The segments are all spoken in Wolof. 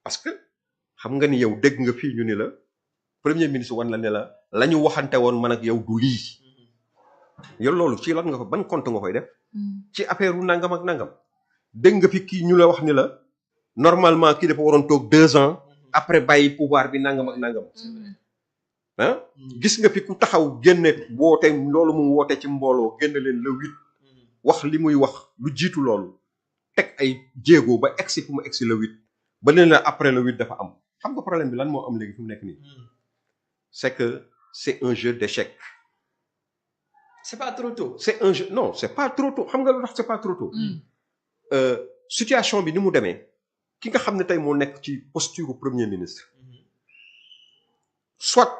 parce que xam nga ni yow dégg nga fii ñu ni la premier ministre wan la ne la ñu waxante woon man ak yow du lii yow loolu ci lan nga ko ban compte nga koy def ci affaire u nangam ak nangam dégg nga fi kii ñu la wax ni la normalement kii dafa waroon toog 2 ans après bàyyi pouvoir bi nangam ak nangam ah gis nga fi ku taxaw génne woote loolu mu woote ci mbooloo génne leen le 8 wax li muy wax lu jiitu loolu teg ay jéego ba egsi fu mu egsi le 8 ba leen la après le 8 dafa am xam nga problème bi lan moo am léegi fi mu nekk nii c'est que c'est un jeu d'échecs. C'est pas trop tôt. C'est un jeu non c'est pas trop tôt xam nga lu tax c'est pas trop tôt. Situation bi ni mu demee ki nga xam ne tey moo nekk ci posture premier ministre. Soit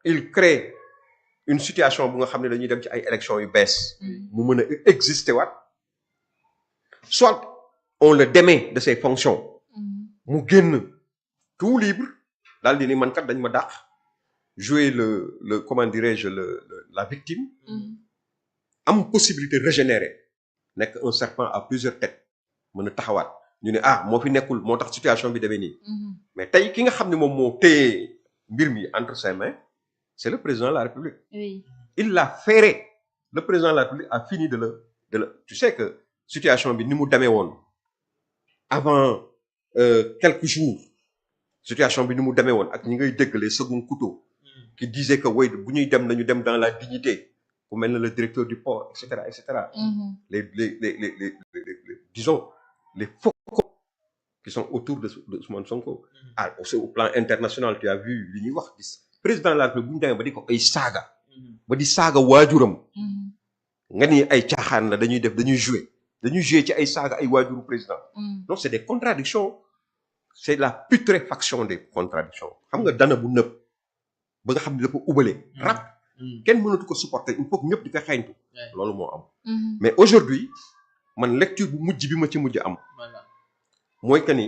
il crée une situation bu nga xam ne dañuy dem ci ay élections yu bees. mu mën a exister waat. Soit on le démet de ses fonctions. mu génn tout libre daal di ni man kat dañ ma dàq. Jouer le comment dirais-je la victime. am possibilité régénérer nekk un serpent à plusieurs têtes mën a taxawaat ñu ne moo fi nekkul moo tax situation bi demee nii. mais tey ki nga xam ne moom moo téye mbir mi entre ses mains c'est le président de la République. Oui. Il l'a ferré. Le président de la République a fini de le tu sais que situation bi ni mu demee woon avant quelques jours situation bi ni mu demee woon ak ñi ngay dégg les seconds couteaux qui disaient que way bu ñuy dem nañu dem dans la dignité ku mel ne le directeur du port et cetera les disons les faucons qui sont autour de Ousmane Sonko. Aussi au plan international tu as vu li ñuy wax gis président de la République bu ñu demee ba di ko ay saaga ba di saaga waajuram nga ni ay caaxaan la dañuy jouer ci ay saaga ay waajuru président. Donc c'est des contradictions c'est la putréfaction des contradictions xam nga dana bu nëb ba nga xam ne dafa ubale rap kenn mënatu ko supporter il faut que ñëpp di ko xeeñtu loolu moo am. Mais aujourd'hui man lecture bu mujj bi ma ci mujj am mooy que ni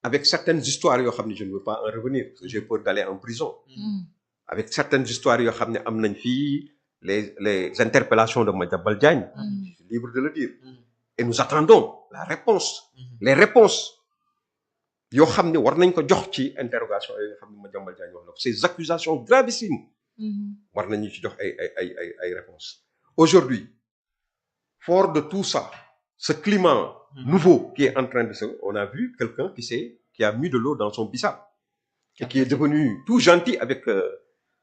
avec certaines histoires yoo xam ne je ne veux pas en revenir parce que j'ai peur d'aller en prison. Avec certaines histoires yoo xam ne am nañ fii les interpellations de Madiambal Diagne. Je suis libre de le dire. Et nous attendons la réponse. Les réponses yoo xam ne war nañ ko jox ci interrogation yi nga xam ne Madiambal Diagne wax na ko ces accusations gravissimes. war nañu ci jox ay réponses. Aujourd'hui fort de tout ça ce climat nouveau qui est en train de se on a vu quelqu'un qui a mis de l'eau dans son bissap et qui est devenu tout gentil avec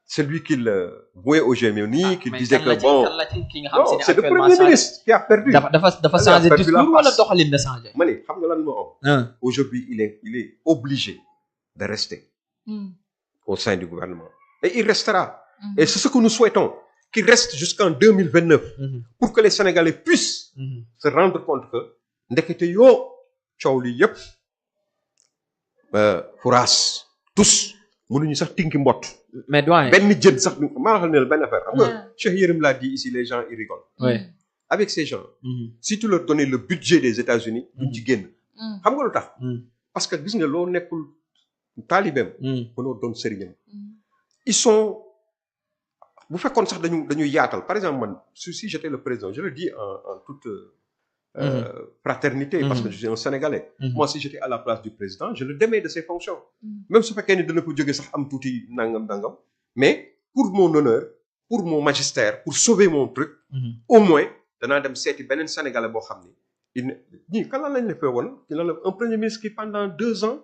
celui qu'il vouait au gémoni qui disait que bon non c'est le premier ministre qui a perdu dafa changer discours wala doxalin na changer ma ne xam nga lan moo am aujourd'hui il est obligé de rester au sein du gouvernement et il restera et c'est ce que nous souhaitons qu'il reste jusqu'en 2029 pour que les Sénégalais puissent se rendre compte que ndekete yoo coow li yëpp furaas tous mënuñu sax tinki mbott mais doyen benn jën sax maa xam ne la benn affaire xam nga Cheikh Yérim l'a dit ici les gens ils rigolent avec ces gens si tu leur donnais le budget des États-Unis duñ ci génn xam nga lu tax parce que gis nga loo nekkul taalibeem mënoo doon sëriñam ils sont bu fekkoon sax dañuy yaatal par exemple man si j'étais le président je le dis en toute fraternité parce que je suis un Sénégalais moi si j'étais à la place du président je le démets de ses fonctions même su fekkee ni dana ko jógee sax am tuuti nangam mais pour mon honneur pour mon magistère pour sauver mon truc au moins danaa dem seeti beneen Sénégalais boo xam ni ñii kan lañ la fee woon un premier ministre qui pendant 2 ans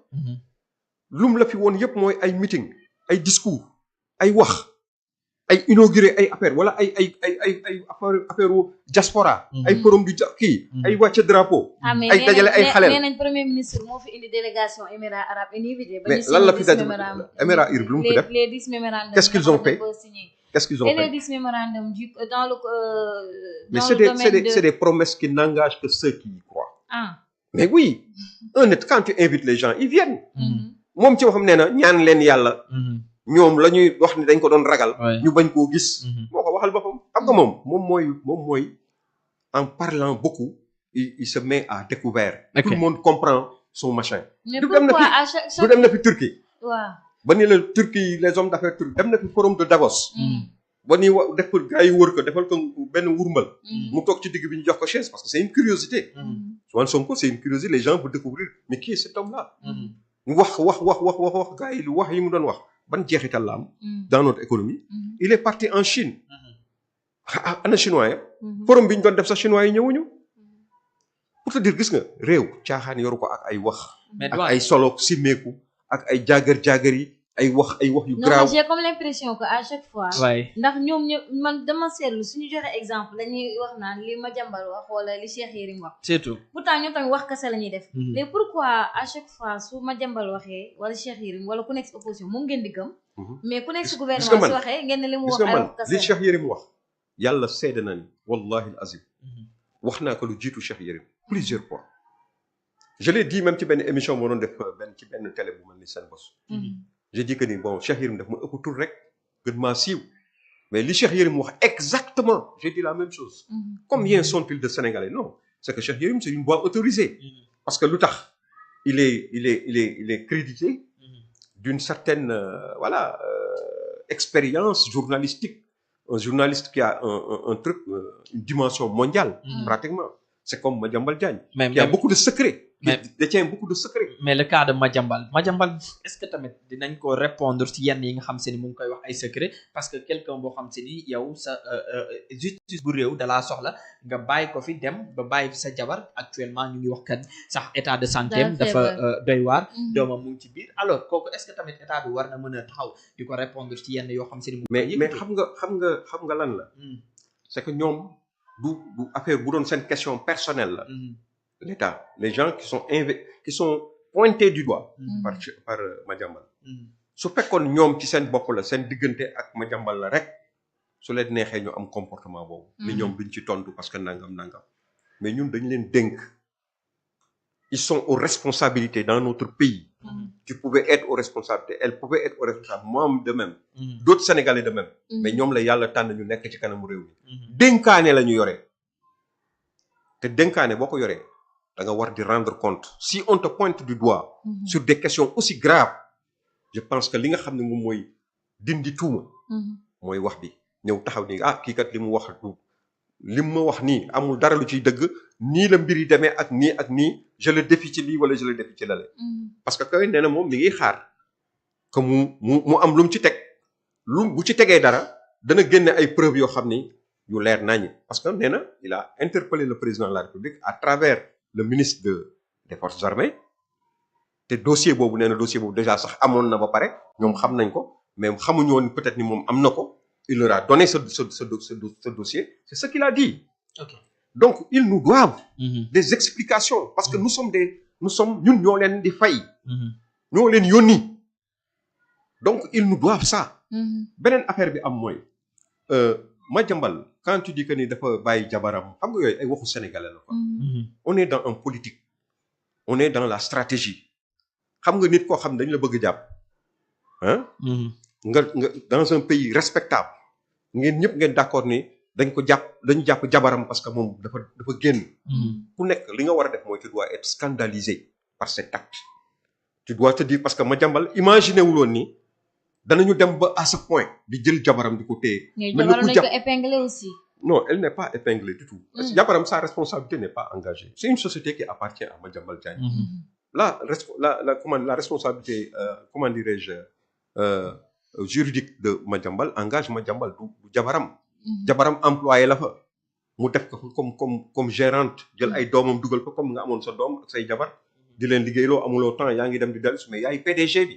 lu mu la fi woon yëpp mooy ay meeting ay discours ay wax ay inauguré ay affaire wala ay affaire diaspora ay forum du kii ay wàcce drapeau ay dajale ay xaleel nee nañ premier ministre moo fi indi délégation Émirats arabes unis mais lan la fi daj Émirats arabes lu mu fi def les 10 mémorandums qu'est-ce qu'ils ont fait qu'est-ce qu'ils ont fait les 10 mémorandums dans le mais c'est des promesses qui n'engagent que ceux qui y croient mais oui quand tu invites les gens ils viennent moom ci waxam nee na ñaan leen yàlla ñoom la ñuy wax ni dañ ko doon ragal ñu bañ koo gis moo ko waxal boppam xam nga moom mooy en parlant beaucoup il se met à découvert tout le monde comprend son machin du dem na fi Turquie waaw ba ni la Turquie les hommes d'affaires turcs dem na fi forum de Davos ba ni def ko gars yi wër ko defal ko benn wurmbal mu toog ci digg bi ñu jox ko chaise parce que c'est une curiosité Ousmane Sonko c'est une curiosité les gens veulent découvrir mais qui est cet homme là ñu wax gars yi lu wax yi mu doon wax ban jeexital la am dans notre économie il est parti en Chine ana chinois ya forum bi ñu doon def sax chinois yi ñëwuñu pour te dire gis nga réew caaxaan yoru ko ak ay wax ak ay solo simmeeku ak ay jaagar yi ay wax yu grave. Non, j'ai comme l'impression que à chaque fois ndax ñoom ñëpp man dama seetlu suñu joxe exemple dañuy wax naan li Madiambal wax wala li Cheikh Yérim wax surtout pourtant ñoom tamit wax kese la ñuy def mais pourquoi à chaque fois su Madiambal waxee wala Cheikh Yérim wala ku nekk si opposition moom ngeen di gëm mais ku nekk si gouvernement su waxee ngeen ne li mu wax ay wax kese li Cheikh Yérim wax yàlla seede na ni wallahi al azim wax naa ko lu jiitu Cheikh Yérim plusieurs fois je l'ai dit même ci benn émission moo doon def ci benn télé bu mel ni Sen Boss j'ai dit que ni bon Cheikh Yérim daf ma ëpp tur rek gën maa siiw mais li Cheikh Yérim wax exactement j'ai dit la même chose combien sont-ils de Sénégalais non c'est que Cheikh Yérim c'est une voix autorisée parce que lu tax il est crédité d'une certaine expérience journalistique un journaliste qui a un truc une dimension mondiale pratiquement c'est comme Madiambal Diagne qui a beaucoup de secrets détient beaucoup de secrets mais le cas de Madiambal est-ce que tamit dinañ ko répondre ci yenn yi nga xam se ni mu ngi koy wax ay secret parce que quelqu'un boo xam se ni yow sa justice bu réew dalaa soxla nga bàyyi ko fi dem ba bàyyi fi sa jabar actuellement ñu ngi wax kat sax état de santé dafa doy waar doomam mu ngi ci biir alors kooku est-ce que tamit état bi war na mën a taxaw di ko répondre ci yenn yoo xam se ni mu mais xam nga lan la c'est que ñoom du affaire bu doon seen question personnelle la l'État les gens qui sont pointés du doigt par Madiambal su fekkoon ñoom ci seen bopp la seen diggante ak Madiambal la rek su leen neexee ñu am comportement boobu ni ñoom duñ ci tontu parce que nangam mais ñun dañ leen dénk ils sont aux responsabilités dans notre pays tu pouvais être aux responsabilités elle pouvait être aux responsabilités moi de même d'autres Sénégalais de même mais ñoom la yàlla tànn ñu nekk ci kanamu réew mi dénkaane la ñu yoree te dénkaane boo ko yoree da nga war di rendre compte si on te pointe du doigt sur des questions aussi graves je pense que li nga xam ne moom mooy dindi tuuma mooy wax bi ñëw taxaw ni kii kat li mu wax ma wax nii amul dara lu ciy dëgg nii la mbir yi demee ak nii je le défie ci lii wala je le défie ci lale parce que kay nee na moom mi ngi xaar que mu am lu mu ci teg bu ci tegee dara dana génne ay preuves yoo xam ni yu leer nañu parce que nee na il a interpellé le président de la République à travers le ministre des forces armées te dossier boobu nee na dossier boobu déjà sax amoon na ba pare ñoom xam nañ ko mais xamuñu woon peut-être ni moom am na ko il leur a donné ce dossier c'est ce qu'il a dit donc ils nous doivent des explications parce que nous sommes ñun ñoo leen di fay ñoo leen yónni donc ils nous doivent ça beneen affaire bi am mooy Madiambal quand tu dis que ni dafa bàyyi jabaram xam nga yooyu ay waxu sénégalais la quoi on est dans un politique on est dans la stratégie xam nga nit koo xam ne dañu la bëgg jàpp nga dans un pays respectable ngeen ñëpp ngeen d'accord ni dañu jàpp jabaram parce que moom dafa génn ku nekk li nga war a def mooy tu dois être scandalisé par cet acte tu dois te dire parce que Madiambal imaginer wuloon ni danañu dem ba à ce point di jël jabaram di ko téye mais waroon nañu ko épingler aussi non elle n'est pas épinglée du tout jabaram sa responsabilité n'est pas engagée c'est une société qui appartient à Madiambal Diagne la responsabilité comment dirais-je juridique de Madiambal engage Madiambal du jabaram employé la fa mu def ko comme gérante jël ay doomam dugal ko comme nga amoon sa doom ak say jabar di leen liggéeyloo amuloo temps yaa ngi dem di dellu mais yaay PDG bi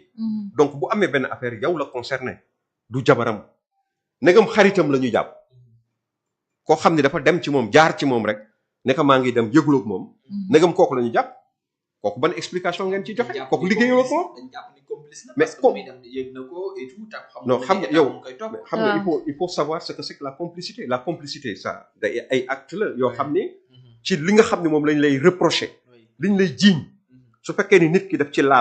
donc bu amee benn affaire yow la concerné du jabaram negam xaritam la ñu jàpp koo xam ne dafa dem ci moom jaar ci moom rek nekk maa ngi dem yëguloog moom negam kooku la ñu jàpp kooku ban explication ngeen ci joxe kooku liggéeyoo ko mais non xam nga yow xam nga il faut savoir ce que c'est que la complicité ça day ay acte la yoo xam ne ci li nga xam ne moom lañ lay reprocher liñ lay jiiñ su fekkee ni nit ki daf ci laal